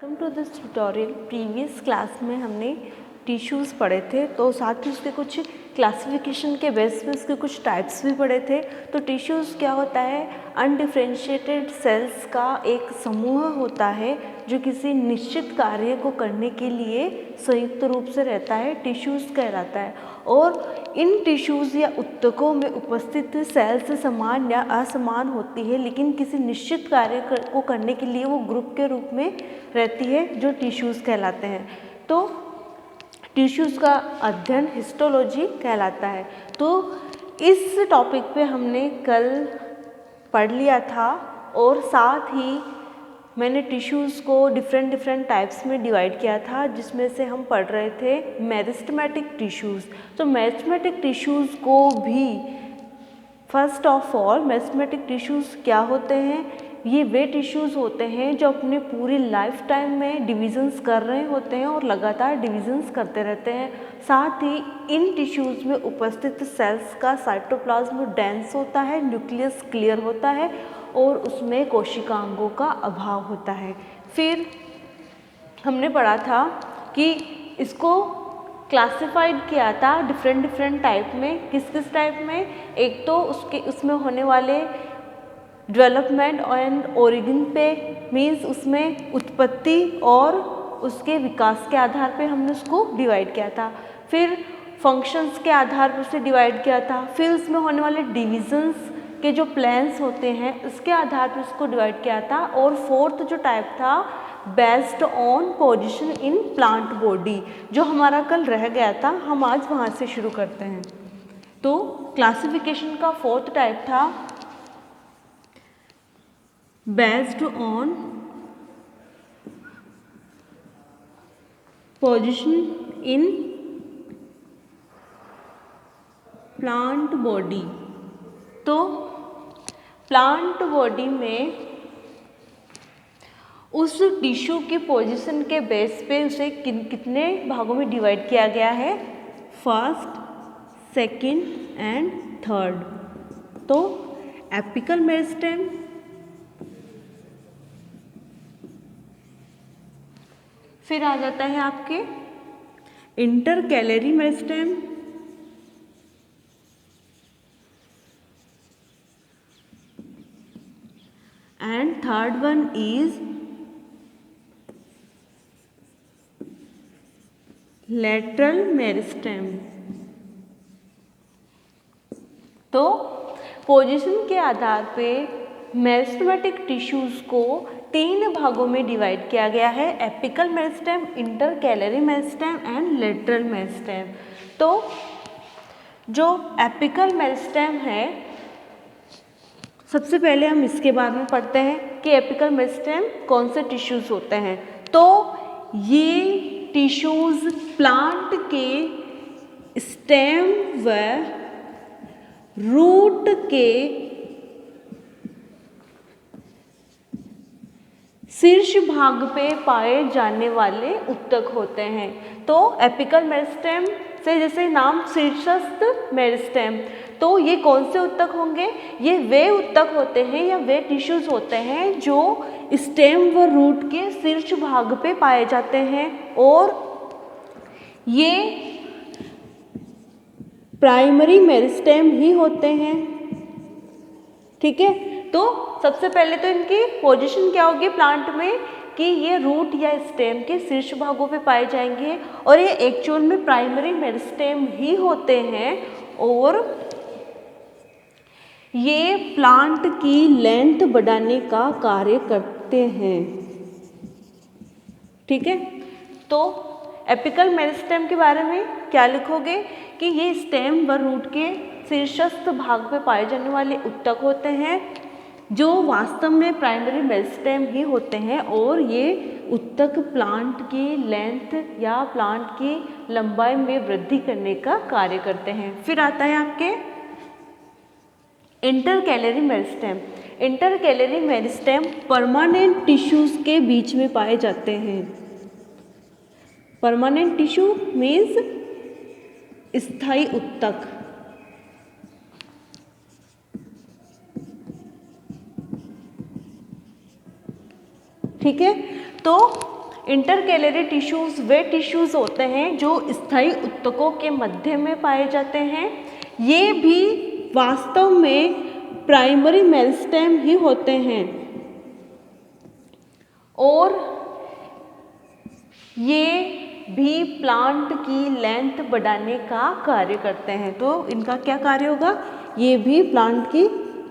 Welcome to this tutorial. Previous class में हमने tissues पढ़े थे, तो साथ ही उसके कुछ क्लासिफिकेशन के बेस पे उसके कुछ टाइप्स भी पढ़े थे। तो टिश्यूज़ क्या होता है? अनडिफरेंशिएटेड सेल्स का एक समूह होता है जो किसी निश्चित कार्य को करने के लिए संयुक्त रूप से रहता है, टिश्यूज़ कहलाता है। और इन टिश्यूज़ या ऊतकों में उपस्थित सेल्स समान या असमान होती है, लेकिन किसी निश्चित कार्य को करने के लिए वो ग्रुप के रूप में रहती है, जो टिश्यूज़ कहलाते हैं। तो टिश्यूज़ का अध्ययन हिस्टोलॉजी कहलाता है। तो इस टॉपिक पे हमने कल पढ़ लिया था, और साथ ही मैंने टिश्यूज़ को डिफरेंट टाइप्स में डिवाइड किया था, जिसमें से हम पढ़ रहे थे मेरिस्टेमेटिक टिश्यूज़। तो मेरिस्टेमेटिक टिश्यूज़ को भी first of all meristematic tissues क्या होते हैं? ये वे टिश्यूज़ होते हैं जो अपने पूरी लाइफ टाइम में डिविजन्स कर रहे होते हैं और लगातार डिविजन्स करते रहते हैं। साथ ही इन टिश्यूज़ में उपस्थित सेल्स का साइटोप्लाज्म डेंस होता है, न्यूक्लियस क्लियर होता है और उसमें कोशिकांगों का अभाव होता है। फिर हमने पढ़ा था कि इसको क्लासिफाइड किया था डिफरेंट टाइप में। किस टाइप में? एक तो उसमें होने वाले डेवलपमेंट एंड ओरिजिन पे, मीन्स उसमें उत्पत्ति और उसके विकास के आधार पे हमने उसको डिवाइड किया था। फिर फंक्शंस के आधार पर उसे डिवाइड किया था। फिर उसमें होने वाले डिविजन्स के जो प्लान्स होते हैं उसके आधार पर उसको डिवाइड किया था। और फोर्थ जो टाइप था, based on position in plant body, जो हमारा कल रह गया था, हम आज वहाँ से शुरू करते हैं। तो क्लासिफिकेशन का फोर्थ टाइप था based on position in plant body. तो प्लांट बॉडी में उस टिश्यू की पोजीशन के बेस पे उसे कितने भागों में डिवाइड किया गया है? First, second and third. तो एपिकल मेरिस्टेम, फिर आ जाता है आपके intercalary meristem, and third one is lateral meristem. तो पोजीशन के आधार पे मेरिस्टेमेटिक टिश्यूज़ को 3 भागों में डिवाइड किया गया है: apical meristem, intercalary meristem and lateral meristem. तो जो एपिकल मेरिस्टेम है, सबसे पहले हम इसके बारे में पढ़ते हैं कि एपिकल मेरिस्टेम कौन से टिश्यूज़ होते हैं। तो ये टिश्यूज़ प्लांट के स्टेम व रूट के शीर्ष भाग पे पाए जाने वाले ऊतक होते हैं। तो एपिकल मेरिस्टेम से जैसे नाम शीर्षस्थ मेरिस्टेम, तो ये कौन से ऊतक होंगे? ये वे ऊतक होते हैं या वे टिश्यूज होते हैं जो स्टेम व रूट के शीर्ष भाग पे पाए जाते हैं, और ये प्राइमरी मेरिस्टेम ही होते हैं। ठीक है, तो सबसे पहले तो इनकी पोजीशन क्या होगी प्लांट में कि ये रूट या स्टेम के शीर्ष भागों पे पाए जाएंगे, और ये एक्चुअल में प्राइमरी मेरिस्टेम ही होते हैं, और ये प्लांट की लेंथ बढ़ाने का कार्य करते हैं। ठीक है, तो एपिकल मेरिस्टेम के बारे में क्या लिखोगे कि ये स्टेम व रूट के शीर्षस्थ भाग पे पाए जाने वाले ऊतक होते हैं जो वास्तव में प्राइमरी मेरिस्टेम ही होते हैं, और ये ऊतक प्लांट की लेंथ या प्लांट की लंबाई में वृद्धि करने का कार्य करते हैं। फिर आता है आपके intercalary meristem. Intercalary meristem permanent tissues के बीच में पाए जाते हैं। परमानेंट टिश्यू मीन्स स्थायी ऊतक। ठीक है, तो इंटरकैलरी टिश्यूज़ वे टिश्यूज़ होते हैं जो स्थायी ऊतकों के मध्य में पाए जाते हैं। ये भी वास्तव में प्राइमरी मेरिस्टेम ही होते हैं और ये भी प्लांट की लेंथ बढ़ाने का कार्य करते हैं। तो इनका क्या कार्य होगा? ये भी प्लांट की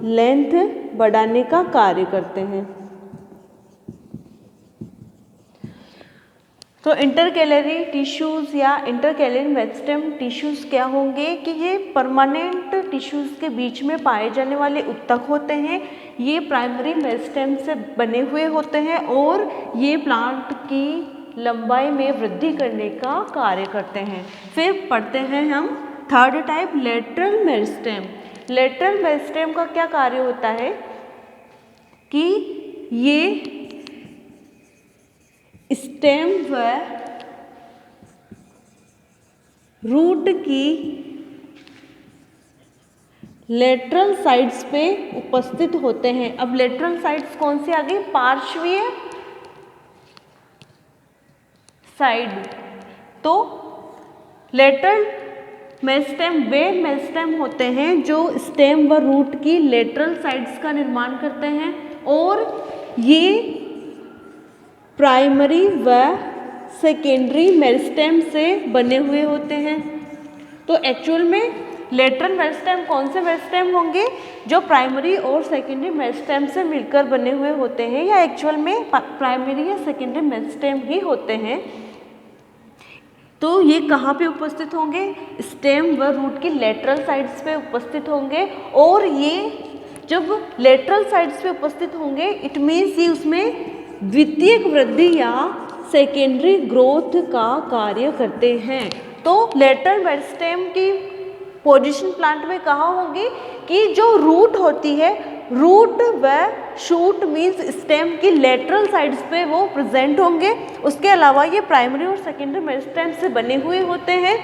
लेंथ बढ़ाने का कार्य करते हैं। तो इंटरकैलरी टिश्यूज़ या इंटरकैलरी मेरिस्टेम टिश्यूज़ क्या होंगे कि ये परमानेंट टिश्यूज़ के बीच में पाए जाने वाले ऊतक होते हैं। ये प्राइमरी मेरिस्टेम से बने हुए होते हैं और ये प्लांट की लंबाई में वृद्धि करने का कार्य करते हैं। फिर पढ़ते हैं हम third type, lateral meristem. Lateral meristem का क्या कार्य होता है कि ये स्टेम व रूट की लेटरल साइड्स पे उपस्थित होते हैं। अब लेटरल साइड्स कौन सी आ गई? पार्श्वीय साइड। तो लेटरल मेरिस्टेम वे मेरिस्टेम होते हैं जो स्टेम व रूट की लेटरल साइड्स का निर्माण करते हैं और ये प्राइमरी व सेकेंडरी मेरिस्टेम से बने हुए होते हैं। तो एक्चुअल में लेटरल मेरिस्टेम कौन से मेरिस्टेम होंगे? जो प्राइमरी और सेकेंडरी मेरिस्टेम से मिलकर बने हुए होते हैं या एक्चुअल में प्राइमरी या सेकेंडरी मेरिस्टेम ही होते हैं। तो ये कहाँ पे उपस्थित होंगे? स्टेम व रूट की लेटरल साइड्स पे उपस्थित होंगे और ये जब लेटरल साइड्स पे उपस्थित होंगे इट मीन्स ये उसमें द्वितीयक वृद्धि या सेकेंडरी ग्रोथ का कार्य करते हैं। तो लेटरल मेरिस्टेम की पोजीशन प्लांट में कहाँ होंगी कि जो रूट होती है, रूट व शूट मीन्स स्टेम की लेटरल साइड्स पे वो प्रेजेंट होंगे। उसके अलावा ये प्राइमरी और सेकेंडरी मेरिस्टेम से बने हुए होते हैं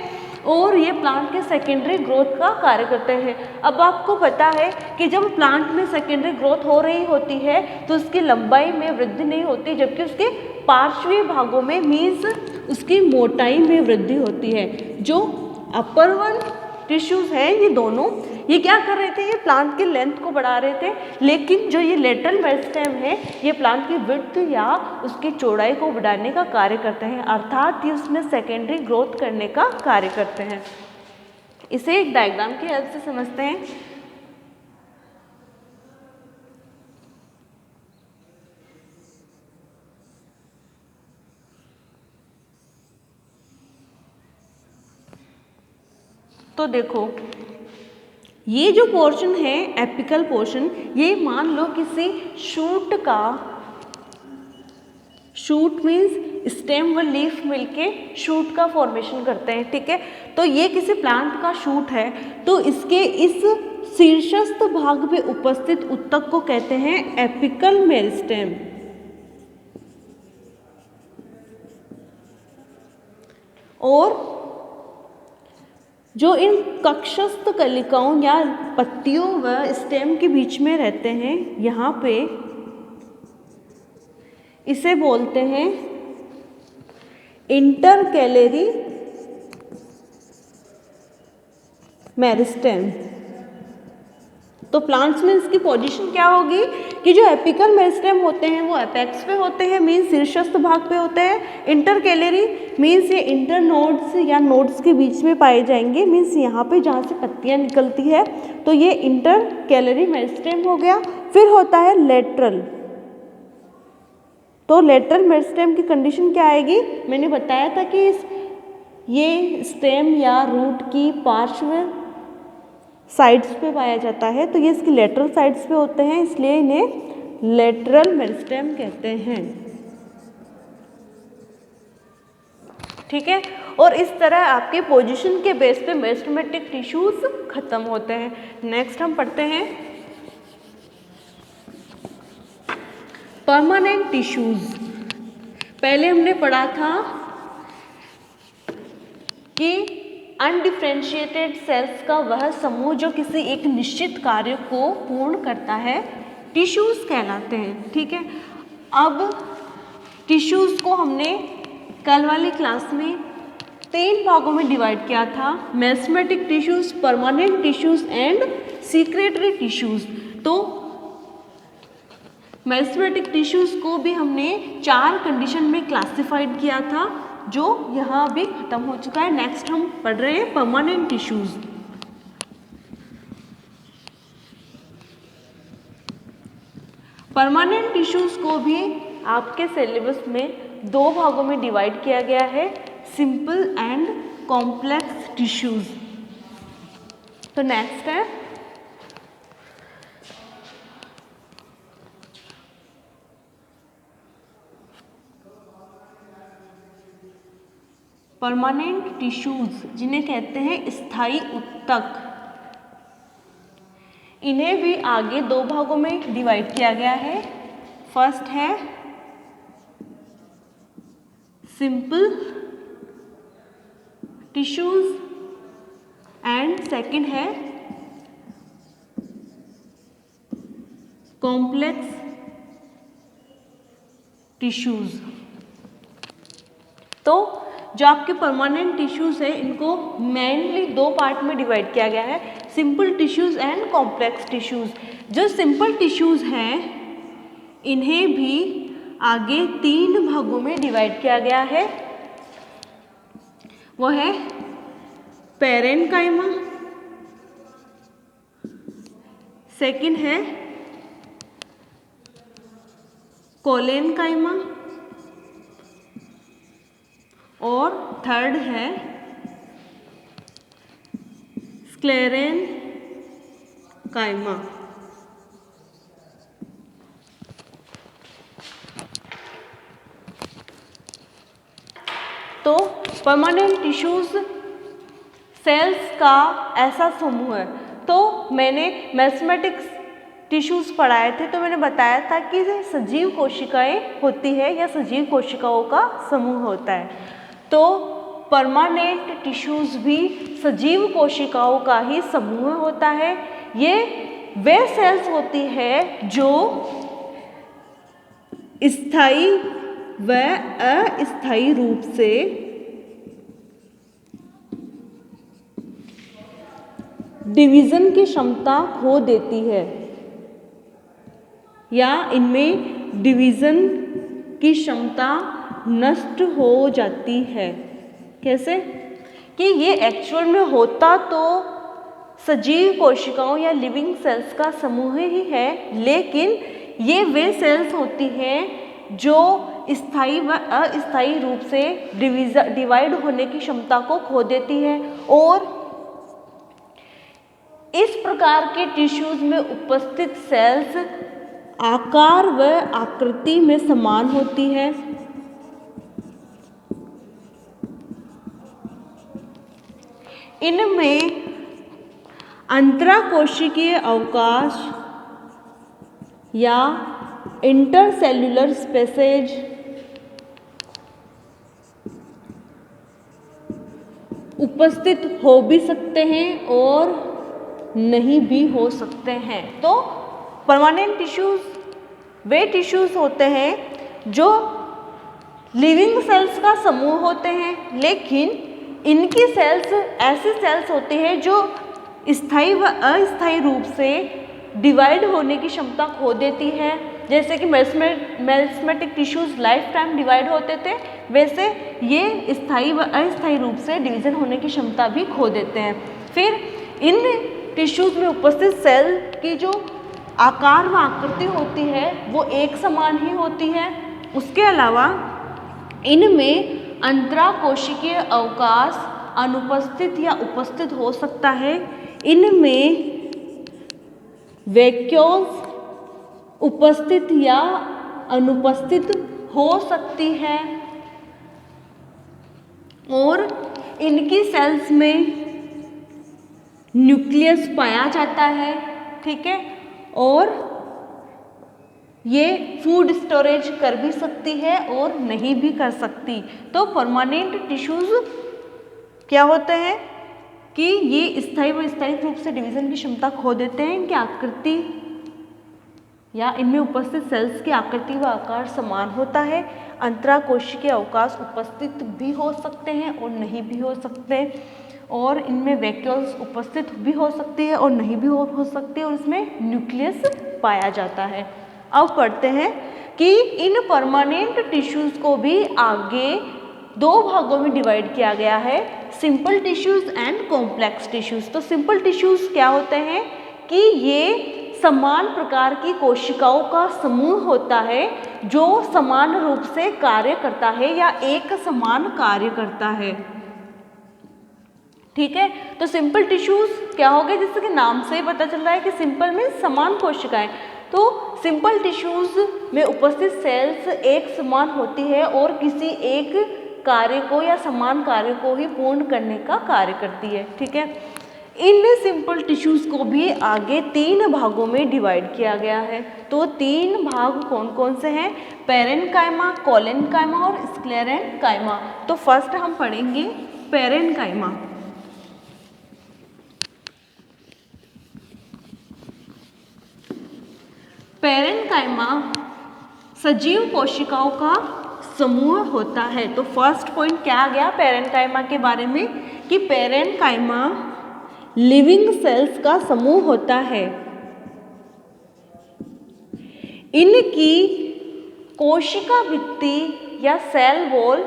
और ये प्लांट के सेकेंडरी ग्रोथ का कार्य करते हैं। अब आपको पता है कि जब प्लांट में सेकेंडरी ग्रोथ हो रही होती है तो उसकी लंबाई में वृद्धि नहीं होती, जबकि उसके पार्श्वीय भागों में मीन्स उसकी मोटाई में वृद्धि होती है। जो अपर वन टिश्यूज़ हैं ये दोनों ये क्या कर रहे थे? ये प्लांट की लेंथ को बढ़ा रहे थे, लेकिन जो ये लेटरल मेरिस्टेम है ये प्लांट की विड्थ या उसकी चौड़ाई को बढ़ाने का कार्य करते हैं, अर्थात ये उसमें सेकेंडरी ग्रोथ करने का कार्य करते हैं। इसे एक डायग्राम की हेल्प से समझते हैं। तो देखो ये जो पोर्शन है एपिकल पोर्शन, ये मान लो किसी शूट का, शूट मीन्स स्टेम व लीफ मिलके शूट का फॉर्मेशन करते हैं, ठीक है। तो ये किसी प्लांट का शूट है तो इसके इस शीर्षस्थ भाग पे उपस्थित ऊतक को कहते हैं एपिकल मेरिस्टेम। और जो इन कक्षस्थ कलिकाओं या पत्तियों व स्टेम के बीच में रहते हैं यहाँ पे इसे बोलते हैं इंटरकैलरी मेरिस्टेम। तो प्लांट्स में इसकी पोजीशन क्या होगी कि जो एपिकल मेरिस्टेम होते हैं वो एपेक्स पे होते हैं, मीन्स शीर्षस्थ भाग पे होते हैं। इंटरकैलरी मीन्स ये इंटर नोड्स या नोड्स के बीच में पाए जाएंगे, मीन्स यहाँ पे जहाँ से पत्तियाँ निकलती है, तो ये इंटरकैलरी मेरिस्टेम हो गया। फिर होता है लेटरल। तो लेटरल मेरिस्टेम की कंडीशन क्या आएगी? मैंने बताया था कि ये स्टेम या रूट की पार्श्व साइड्स पे पाया जाता है, तो ये इसकी लेटरल साइड्स पे होते हैं, इसलिए इन्हें लेटरल मेरिस्टेम कहते हैं, ठीक है। और इस तरह आपके पोजीशन के बेस पे मेरिस्टेमेटिक टिश्यूज खत्म होते हैं। नेक्स्ट हम पढ़ते हैं परमानेंट टिश्यूज। पहले हमने पढ़ा था कि अनडिफरेंशिएटेड सेल्स का वह समूह जो किसी एक निश्चित कार्य को पूर्ण करता है टिश्यूज कहलाते हैं, ठीक है। अब टिश्यूज़ को हमने कल वाली क्लास में 3 भागों में डिवाइड किया था, meristematic tissues, permanent tissues and secretory tissues. तो मेसेमेटिक टिश्यूज़ को भी हमने 4 कंडीशन में क्लासिफाइड किया था, जो यहाँ भी खत्म हो चुका है। नेक्स्ट हम पढ़ रहे हैं परमानेंट टिश्यूज़। परमानेंट टिश्यूज़ को भी आपके सिलेबस में 2 भागों में डिवाइड किया गया है, सिंपल एंड कॉम्प्लेक्स टिश्यूज़। तो नेक्स्ट है परमानेंट टिश्यूज़, जिन्हें कहते हैं स्थायी ऊतक। इन्हें भी आगे 2 भागों में डिवाइड किया गया है। फर्स्ट है सिंपल टिश्यूज़ एंड सेकंड है कॉम्प्लेक्स टिश्यूज़। तो जो आपके परमानेंट टिश्यूज़ है, इनको मेनली 2 पार्ट में डिवाइड किया गया है, simple tissues and complex tissues. जो सिंपल टिश्यूज़ हैं, इन्हें भी आगे 3 भागों में डिवाइड किया गया है। वो है पैरेन्काइमा, सेकंड है कोलेनकाइमा और थर्ड है स्क्लेरेनकाइमा। तो परमानेंट टिश्यूज़ सेल्स का ऐसा समूह है। तो मैंने मैथमेटिक्स टिश्यूज़ पढ़ाए थे, तो मैंने बताया था कि सजीव कोशिकाएं होती है या सजीव कोशिकाओं का समूह होता है। तो परमानेंट टिश्यूज़ भी सजीव कोशिकाओं का ही समूह होता है। ये वे सेल्स होती है जो स्थायी व अस्थायी रूप से डिवीज़न की क्षमता खो देती है, या इनमें डिवीज़न की क्षमता नष्ट हो जाती है। कैसे कि ये एक्चुअल में होता तो सजीव कोशिकाओं या लिविंग सेल्स का समूह ही है, लेकिन ये वे सेल्स होती हैं जो स्थायी व अस्थायी रूप से डिवाइड होने की क्षमता को खो देती है। और इस प्रकार के टिश्यूज़ में उपस्थित सेल्स आकार व आकृति में समान होती है। इनमें अंतराकोशिकीय अवकाश या इंटरसेल्युलर स्पेसेज उपस्थित हो भी सकते हैं और नहीं भी हो सकते हैं। तो परमानेंट टिश्यूज़ वे टिश्यूज़ होते हैं जो लिविंग सेल्स का समूह होते हैं, लेकिन इनकी सेल्स ऐसी सेल्स होती हैं जो स्थायी व अस्थायी रूप से डिवाइड होने की क्षमता खो देती है। जैसे कि मेसेमेटिक टिश्यूज़ लाइफ टाइम डिवाइड होते थे, वैसे ये स्थायी व अस्थायी रूप से डिवीज़न होने की क्षमता भी खो देते हैं। फिर इन टिश्यूज़ में उपस्थित सेल की जो आकार व आकृति होती है वो एक समान ही होती है। उसके अलावा इनमें अंतराकोशिकीय अवकाश अनुपस्थित या उपस्थित हो सकता है। इनमें वैक्यूल्स उपस्थित या अनुपस्थित हो सकती है और इनकी सेल्स में न्यूक्लियस पाया जाता है, ठीक है, और ये फूड स्टोरेज कर भी सकती है और नहीं भी कर सकती। तो परमानेंट टिश्यूज़ क्या होते हैं कि ये स्थायी व अस्थायी रूप से डिवीज़न की क्षमता खो देते हैं। इनकी आकृति या इनमें उपस्थित सेल्स की आकृति व आकार समान होता है। अंतराकोशिकीय अवकाश उपस्थित भी हो सकते हैं और नहीं भी हो सकते, और इनमें वैक्यूल्स उपस्थित भी हो सकती है और नहीं भी हो सकती है, और इसमें न्यूक्लियस पाया जाता है। अब पढ़ते हैं कि इन परमानेंट टिश्यूज़ को भी आगे दो भागों में डिवाइड किया गया है, simple tissues and complex tissues. तो सिंपल टिश्यूज़ क्या होते हैं कि ये समान प्रकार की कोशिकाओं का समूह होता है जो समान रूप से कार्य करता है या एक समान कार्य करता है। ठीक है, तो सिंपल टिश्यूज़ क्या हो गए, जैसे कि नाम से ही पता चल रहा है कि सिंपल में समान कोशिकाएं। तो सिंपल टिश्यूज़ में उपस्थित सेल्स एक समान होती है और किसी एक कार्य को या समान कार्य को ही पूर्ण करने का कार्य करती है। ठीक है, इन सिंपल टिश्यूज़ को भी आगे 3 भागों में डिवाइड किया गया है। तो 3 भाग कौन कौन से हैं, पेरेन्काइमा, कोलेनकाइमा और स्क्लेरेन्काइमा। तो फर्स्ट हम पढ़ेंगे पेरेन्काइमा। पेरेन्काइमा सजीव कोशिकाओं का समूह होता है। तो फर्स्ट पॉइंट क्या आ गया पेरेन्काइमा के बारे में कि पेरेन्काइमा लिविंग सेल्स का समूह होता है। इनकी कोशिका भित्ति या सेल वॉल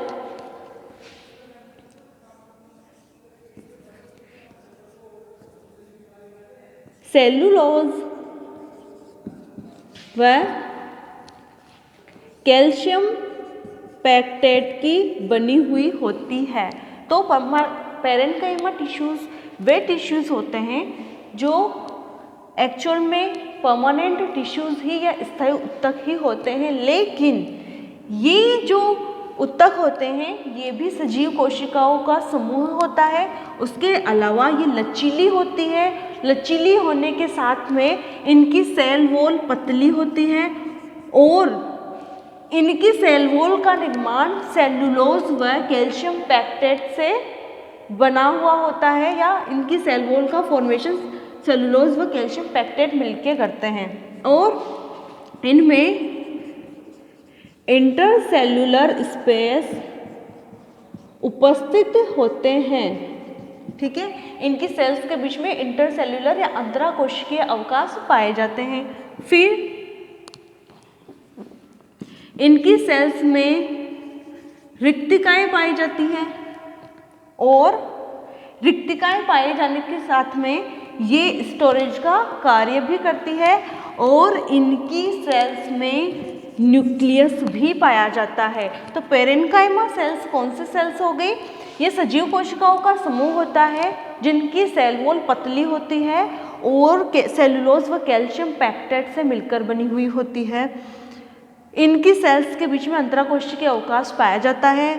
सेलुलोज व कैल्शियम पैक्टेट की बनी हुई होती है। तो पेरेन्काइमा टिश्यूज़ वे टिश्यूज़ होते हैं जो एक्चुअल में परमानेंट टिश्यूज़ ही या स्थायी उत्तक ही होते हैं, लेकिन ये जो उत्तक होते हैं ये भी सजीव कोशिकाओं का समूह होता है। उसके अलावा ये लचीली होती है, लचीली होने के साथ में इनकी सेल वॉल पतली होती है और इनकी सेल वॉल का निर्माण सेलुलोज व कैल्शियम पैक्टेट से बना हुआ होता है, या इनकी सेल वॉल का फॉर्मेशन सेलुलोज व कैल्शियम पैक्टेट मिलके करते हैं। और इनमें इंटरसेल्युलर स्पेस उपस्थित होते हैं। ठीक है, इनकी सेल्स के बीच में इंटरसेल्युलर या अंतराकोशिकीय अवकाश पाए जाते हैं। फिर इनकी सेल्स में रिक्तिकाएं पाई जाती हैं और रिक्तिकाएं पाए जाने के साथ में ये स्टोरेज का कार्य भी करती है और इनकी सेल्स में न्यूक्लियस भी पाया जाता है। तो पेरेन्काइमा सेल्स कौन से सेल्स हो गई, ये सजीव कोशिकाओं का समूह होता है जिनकी सेल वॉल पतली होती है और सेलुलोज व कैल्शियम पैक्टेट से मिलकर बनी हुई होती है। इनकी सेल्स के बीच में अंतराकोशिकीय अवकाश पाया जाता है,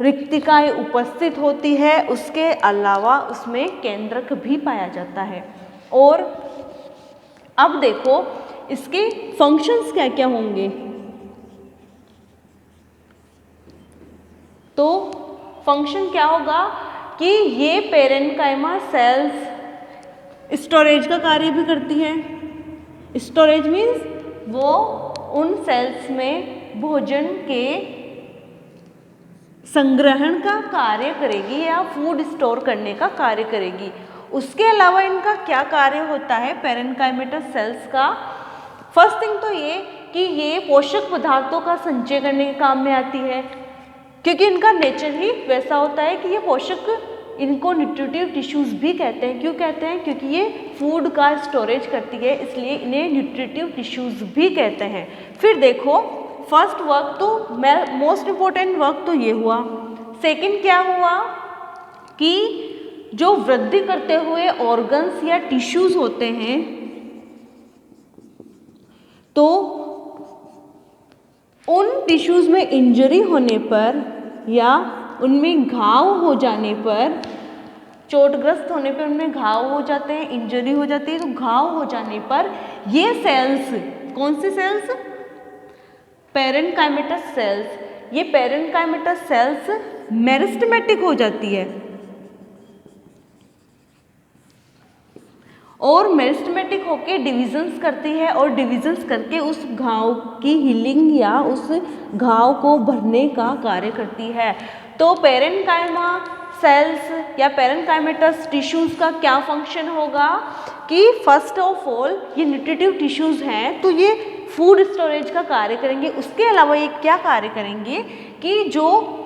रिक्तिकाएं उपस्थित होती है, उसके अलावा उसमें केंद्रक भी पाया जाता है। और अब देखो इसके फंक्शंस क्या क्या होंगे। तो फंक्शन क्या होगा कि ये पेरेन्काइमा सेल्स स्टोरेज का कार्य भी करती हैं। स्टोरेज मीन्स वो उन सेल्स में भोजन के संग्रहण का कार्य करेगी या फूड स्टोर करने का कार्य करेगी। उसके अलावा इनका क्या कार्य होता है पेरेन्काइमेटस सेल्स का, फर्स्ट थिंग तो ये कि ये पोषक पदार्थों का संचय करने के काम में आती है, क्योंकि इनका नेचर ही वैसा होता है कि ये पोषक, इनको न्यूट्रिटिव टिश्यूज़ भी कहते हैं। क्यों कहते हैं, क्योंकि ये फूड का स्टोरेज करती है, इसलिए इन्हें न्यूट्रिटिव टिश्यूज़ भी कहते हैं। फिर देखो फर्स्ट वर्क तो मोस्ट इम्पोर्टेंट वर्क तो ये हुआ। सेकंड क्या हुआ कि जो वृद्धि करते हुए ऑर्गन्स या टिश्यूज़ होते हैं, तो उन टिश्यूज़ में इंजरी होने पर या उनमें घाव हो जाने पर, चोटग्रस्त होने पर उनमें घाव हो जाते हैं, इंजरी हो जाती है, तो घाव हो जाने पर ये सेल्स, कौन से सेल्स, पेरेन्काइमेटस सेल्स, ये पेरेन्काइमेटस सेल्स मेरिस्टेमेटिक हो जाती है और मेरिस्टेमेटिक होके डिविजन्स करती है और डिविजन्स करके उस घाव की हीलिंग या उस घाव को भरने का कार्य करती है। तो पेरेन्काइमा सेल्स या पेरेन्काइमेटस टिश्यूज़ का क्या फंक्शन होगा कि फर्स्ट ऑफ ऑल ये न्यूट्रिटिव टिश्यूज़ हैं तो ये फूड स्टोरेज का कार्य करेंगे। उसके अलावा ये क्या कार्य करेंगे कि जो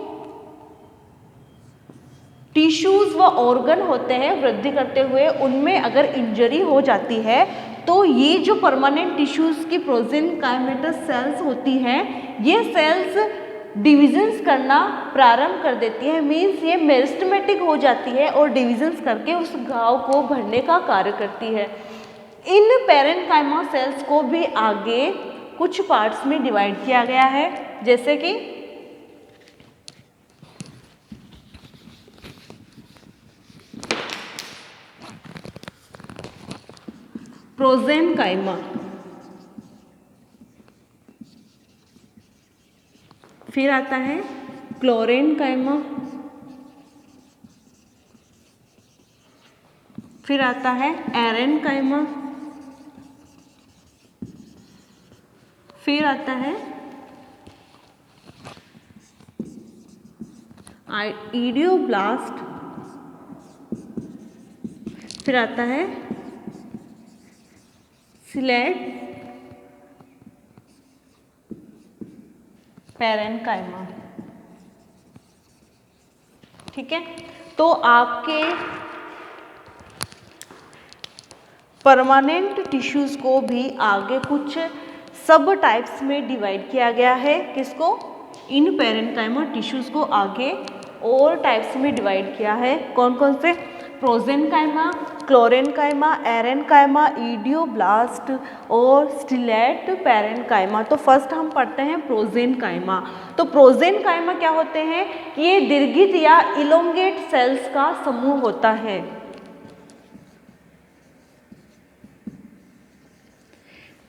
टिश्यूज़ व ऑर्गन होते हैं वृद्धि करते हुए, उनमें अगर इंजरी हो जाती है तो ये जो परमानेंट टिश्यूज़ की प्रोजेन्काइमेटस सेल्स होती हैं, ये सेल्स डिविजन्स करना प्रारंभ कर देती है। मीन्स ये मेरिस्टेमेटिक हो जाती है और डिविजन्स करके उस घाव को भरने का कार्य करती है। इन पेरेन्काइमा सेल्स को भी आगे कुछ पार्ट्स में डिवाइड किया गया है, जैसे कि प्रोजेन्काइमा, फिर आता है क्लोरेन्काइमा, फिर आता है एरेन्काइमा, फिर आता है इडियोब्लास्ट, फिर आता है सिलेट पेरेन्काइमा। ठीक है, तो आपके परमानेंट टिश्यूज़ को भी आगे कुछ सब टाइप्स में डिवाइड किया गया है। किसको? इन पेरेन्काइमा टिश्यूज़ को आगे और टाइप्स में डिवाइड किया है। कौन कौन से? प्रोजेन्काइमा, क्लोरेन्काइमा, एरेन्काइमा, इडियोब्लास्ट और स्टिलेट पेरेन्काइमा। तो फर्स्ट हम पढ़ते हैं प्रोजेन्काइमा। तो प्रोजेन्काइमा क्या होते हैं? ये दीर्घित या इलोंगेट सेल्स का समूह होता है।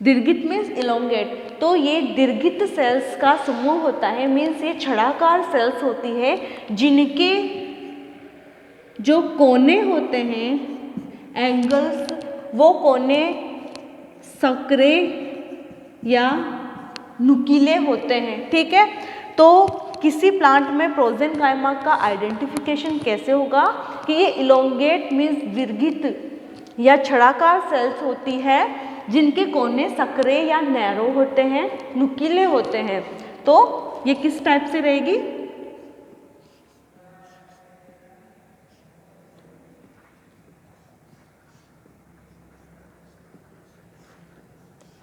दीर्घित मीन्स इलोंगेट, तो ये दीर्घित सेल्स का समूह होता है। मीन्स ये छड़ाकार सेल्स होती है जिनके जो कोने होते हैं, एंगल्स, वो कोने संकरे या नुकीले होते हैं। ठीक है, तो किसी प्लांट में प्रोजेन्काइमा का आइडेंटिफिकेशन कैसे होगा कि ये इलोंगेट मीन्स दीर्घित या छड़ाकार सेल्स होती है जिनके कोने संकरे या नैरो होते हैं, नुकीले होते हैं। तो ये किस टाइप से रहेगी?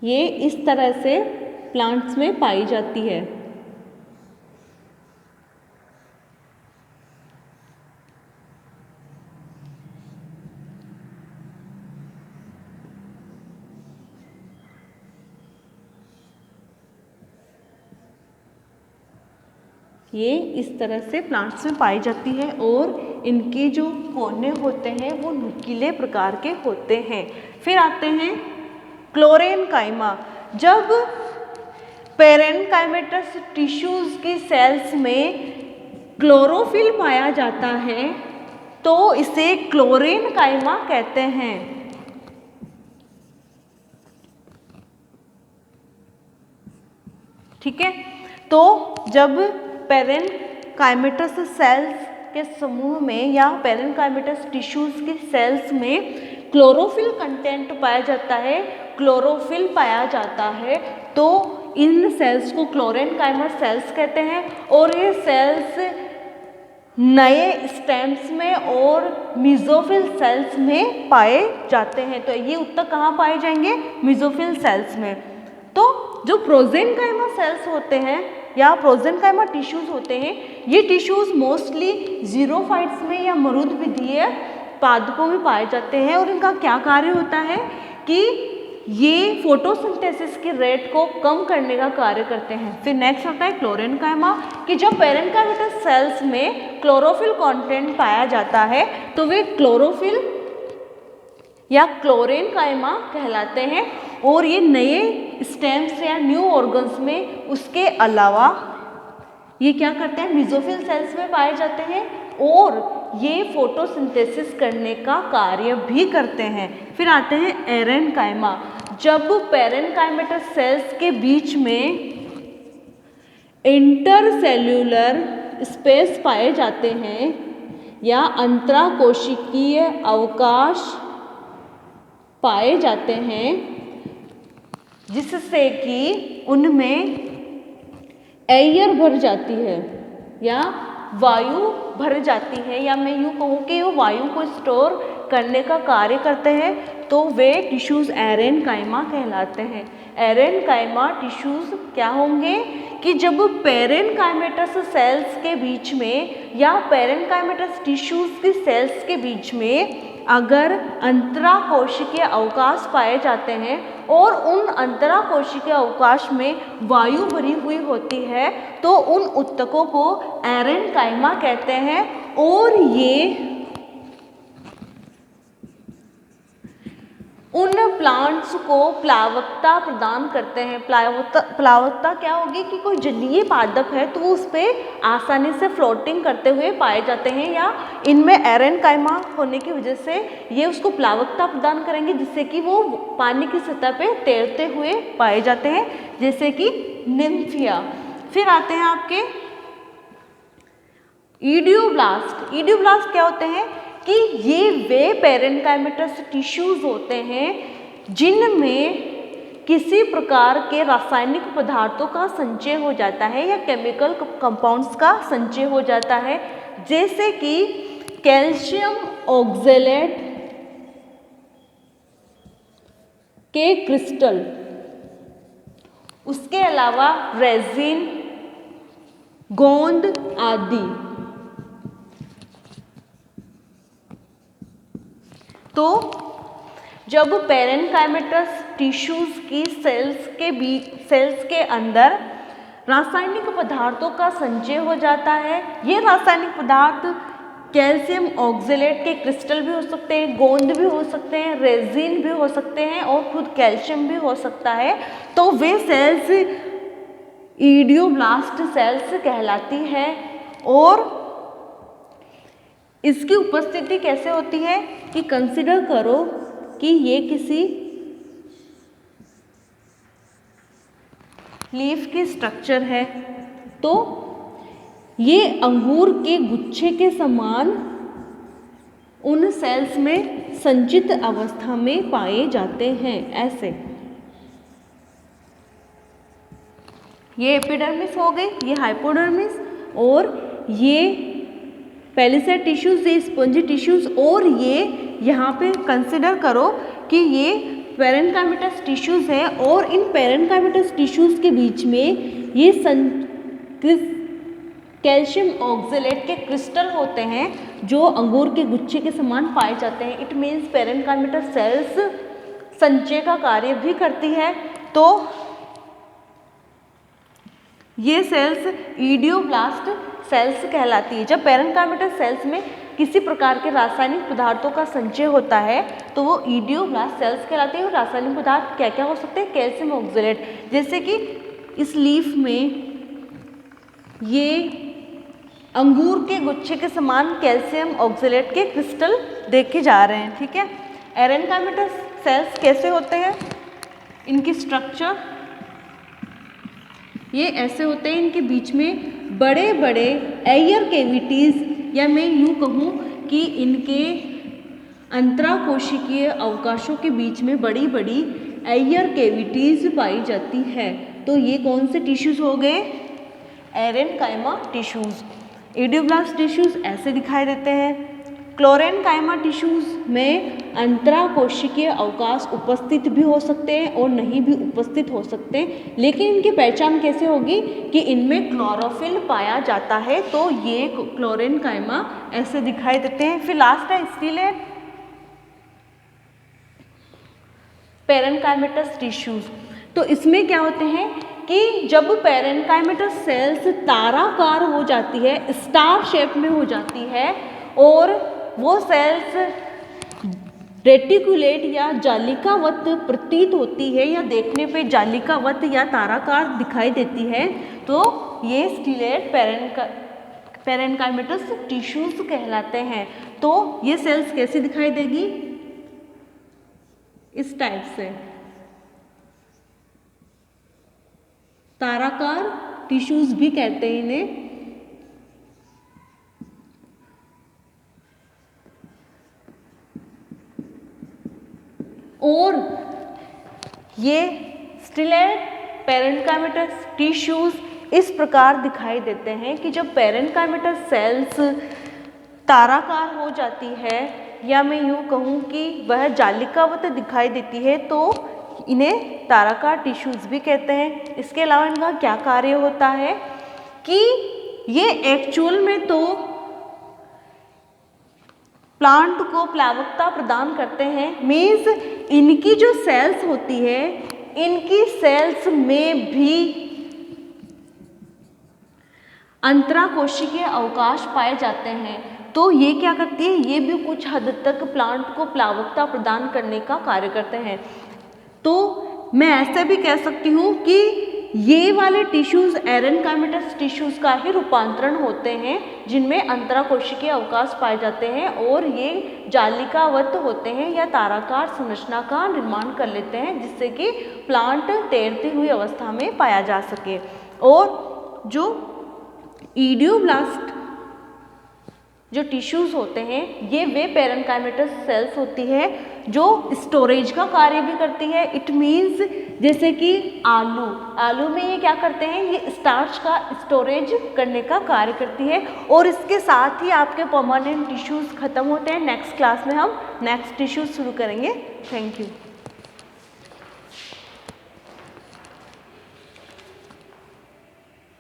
ये इस तरह से प्लांट्स में पाई जाती है। ये इस तरह से प्लांट्स में पाई जाती है और इनके जो कोने होते हैं वो नुकीले प्रकार के होते हैं। फिर आते हैं क्लोरेन्काइमा। जब पेरेन्काइमेटस टिश्यूज़ की सेल्स में क्लोरोफिल पाया जाता है तो इसे क्लोरेन्काइमा कहते हैं। ठीक है, तो जब पेरेन्काइमेटस सेल्स के समूह में या पेरेन्काइमेटस टिश्यूज़ की सेल्स में क्लोरोफिल कंटेंट पाया जाता है, क्लोरोफिल पाया जाता है, तो इन सेल्स को क्लोरेन्काइमा सेल्स कहते हैं। और ये सेल्स नए स्टेम्स में और मेसोफिल सेल्स में पाए जाते हैं। तो ये उत्तक कहाँ पाए जाएंगे? मेसोफिल सेल्स में। तो जो प्रोजेन्काइमा सेल्स होते हैं या प्रोजेन्काइमा टिश्यूज़ होते हैं, ये टिश्यूज़ मोस्टली ज़ीरोफाइट्स में या मरुदविधीय पादपों में पाए जाते हैं। और इनका क्या कार्य होता है कि ये फोटोसिंथेसिस की रेट को कम करने का कार्य करते हैं। फिर नेक्स्ट होता है क्लोरेन्काइमा, कि जब पेरेन्काइमेटस सेल्स में क्लोरोफिल कंटेंट पाया जाता है तो वे क्लोरोफिल या क्लोरेन्काइमा कहलाते हैं। और ये नए स्टेम्स या न्यू ऑर्गन्स में उसके अलावा ये क्या करते हैं? मेसोफिल सेल्स में पाए जाते हैं और ये फोटोसिंथेसिस करने का कार्य भी करते हैं। फिर आते हैं एरेनकाइमा। जब पेरेनकाइमेटस सेल्स के बीच में इंटरसेल्यूलर स्पेस पाए जाते हैं या अंतराकोशिकीय अवकाश पाए जाते हैं, जिससे कि उनमें एयर भर जाती है या वायु भर जाती है, या मैं यूँ कहूँ कि वो वायु को स्टोर करने का कार्य करते हैं, तो वे टिश्यूज़ एरेनकाइमा कहलाते हैं। एरेनकाइमा टिश्यूज़ क्या होंगे कि जब पेरेनकाइमेटस सेल्स के बीच में या पेरेनकाइमेटस टिश्यूज़ की सेल्स के बीच में अगर अंतराकोशिकीय अवकाश पाए जाते हैं और उन अंतराकोशिकीय अवकाश में वायु भरी हुई होती है, तो उन ऊतकों को एरेनकाइमा कहते हैं। और ये उन प्लांट्स को प्लावकता प्रदान करते हैं। प्लावकता क्या होगी कि कोई जलीय पादप है तो उस पर आसानी से फ्लोटिंग करते हुए पाए जाते हैं, या इनमें एरेनकाइमा होने की वजह से ये उसको प्लावकता प्रदान करेंगे, जिससे कि वो पानी की सतह पे तैरते हुए पाए जाते हैं, जैसे कि निम्फिया। फिर आते हैं आपके ईडियोब्लास्ट। ईडियोब्लास्ट क्या होते हैं कि ये वे पेरेनकाइमेटस टिश्यूज़ होते हैं जिनमें किसी प्रकार के रासायनिक पदार्थों का संचय हो जाता है या केमिकल कंपाउंड्स का संचय हो जाता है, जैसे कि कैल्शियम ऑक्जेलेट के क्रिस्टल, उसके अलावा रेजिन, गोंद आदि। तो जब पेरेनकाइमेटस टिश्यूज़ की सेल्स के अंदर रासायनिक पदार्थों का संचय हो जाता है, ये रासायनिक पदार्थ कैल्शियम ऑक्जेलेट के क्रिस्टल भी हो सकते हैं, गोंद भी हो सकते हैं, रेजिन भी हो सकते हैं और खुद कैल्शियम भी हो सकता है, तो वे सेल्स ईडियोब्लास्ट सेल्स कहलाती है। और इसकी उपस्थिति कैसे होती है कि कंसिडर करो कि ये किसी लीफ की स्ट्रक्चर है, तो ये अंगूर के गुच्छे के समान उन सेल्स में संचित अवस्था में पाए जाते हैं। ऐसे ये एपिडर्मिस हो गई, ये हाइपोडर्मिस, और ये पेलिसेड टिश्यूज़, ये स्पंजी टिश्यूज़, और ये यहाँ पे कंसिडर करो कि ये पेरेनकाइमेटस टिश्यूज़ है और इन पेरेनकाइमेटस टिश्यूज़ के बीच में ये कैल्शियम ऑक्जेलेट के क्रिस्टल होते हैं जो अंगूर के गुच्छे के समान पाए जाते हैं। इट मीन्स पेरेनकाइमेटस सेल्स संचय का कार्य भी करती है। तो ये सेल्स ईडियोब्लास्ट सेल्स कहलाती है। जब पेरेनकाइमेटस सेल्स में किसी प्रकार के रासायनिक पदार्थों का संचय होता है तो वो ईडियोब्लास्ट सेल्स कहलाती है। और रासायनिक पदार्थ क्या क्या हो सकते हैं? कैल्शियम ऑक्जेलेट, जैसे कि इस लीफ में ये अंगूर के गुच्छे के समान कैल्शियम ऑक्जेलेट के क्रिस्टल देखे जा रहे हैं। ठीक है, पेरेनकाइमेटस सेल्स कैसे होते हैं, इनकी स्ट्रक्चर ये ऐसे होते हैं। इनके बीच में बड़े बड़े एयर कैविटीज़, या मैं यूँ कहूँ कि इनके अंतराकोशिकीय अवकाशों के बीच में बड़ी बड़ी एयर कैविटीज़ पाई जाती है। तो ये कौन से टिश्यूज़ हो गए? Aerenchyma tissues. ईडियोब्लास्ट टिश्यूज़ ऐसे दिखाई देते हैं। क्लोरेनकाइमा टिश्यूज़ में अंतराकोशिकीय अवकाश उपस्थित भी हो सकते हैं और नहीं भी उपस्थित हो सकते हैं, लेकिन इनकी पहचान कैसे होगी कि इनमें क्लोरोफिल पाया जाता है। तो ये क्लोरेनकाइमा ऐसे दिखाई देते हैं। फिर लास्ट है स्टिलेट पेरेनकाइमेटस टिश्यूज़। तो इसमें क्या होते हैं कि जब पेरेनकाइमेटस सेल्स ताराकार हो जाती है, स्टार शेप में हो जाती है, और वो सेल्स रेटिकुलेट या जालिकावत प्रतीत होती है या देखने पे जालिकावत या ताराकार दिखाई देती है, तो ये स्टिलेट पेरेन्काइमेटस टिश्यूज कहलाते हैं। तो ये सेल्स कैसी दिखाई देगी, इस टाइप से, ताराकार टिश्यूज भी कहते हैं इन्हें। और ये स्टिलेट पेरेन्काइमेटस टिश्यूज इस प्रकार दिखाई देते हैं कि जब पेरेन्काइमेटस सेल्स ताराकार हो जाती है, या मैं यूँ कहूँ कि वह जालिकावत दिखाई देती है, तो इन्हें ताराकार टिश्यूज भी कहते हैं। इसके अलावा इनका क्या कार्य होता है कि ये एक्चुअल में तो प्लांट को प्लावकता प्रदान करते हैं, मीन्स इनकी जो सेल्स होती है, इनकी सेल्स में भी अंतराकोशिकीय अवकाश पाए जाते हैं। तो ये क्या करती है, ये भी कुछ हद तक प्लांट को प्लावकता प्रदान करने का कार्य करते हैं। तो मैं ऐसे भी कह सकती हूँ कि ये वाले टिश्यूज एरेन्काइमेटस टिश्यूज का ही रूपांतरण होते हैं, जिनमें अंतराकोशिकीय अवकाश पाए जाते हैं और ये जालिकावत होते हैं या ताराकार संरचना का निर्माण कर लेते हैं, जिससे कि प्लांट तैरती हुई अवस्था में पाया जा सके। और जो ईडियोब्लास्ट जो टिश्यूज होते हैं, ये वे पेरेन्काइमेटस सेल्स होती है जो स्टोरेज का कार्य भी करती है। इट मीन्स जैसे कि आलू में ये क्या करते हैं, ये स्टार्च का स्टोरेज करने का कार्य करती है। और इसके साथ ही आपके परमानेंट टिश्यूज खत्म होते हैं। नेक्स्ट क्लास में हम नेक्स्ट टिश्यूज शुरू करेंगे। Thank you.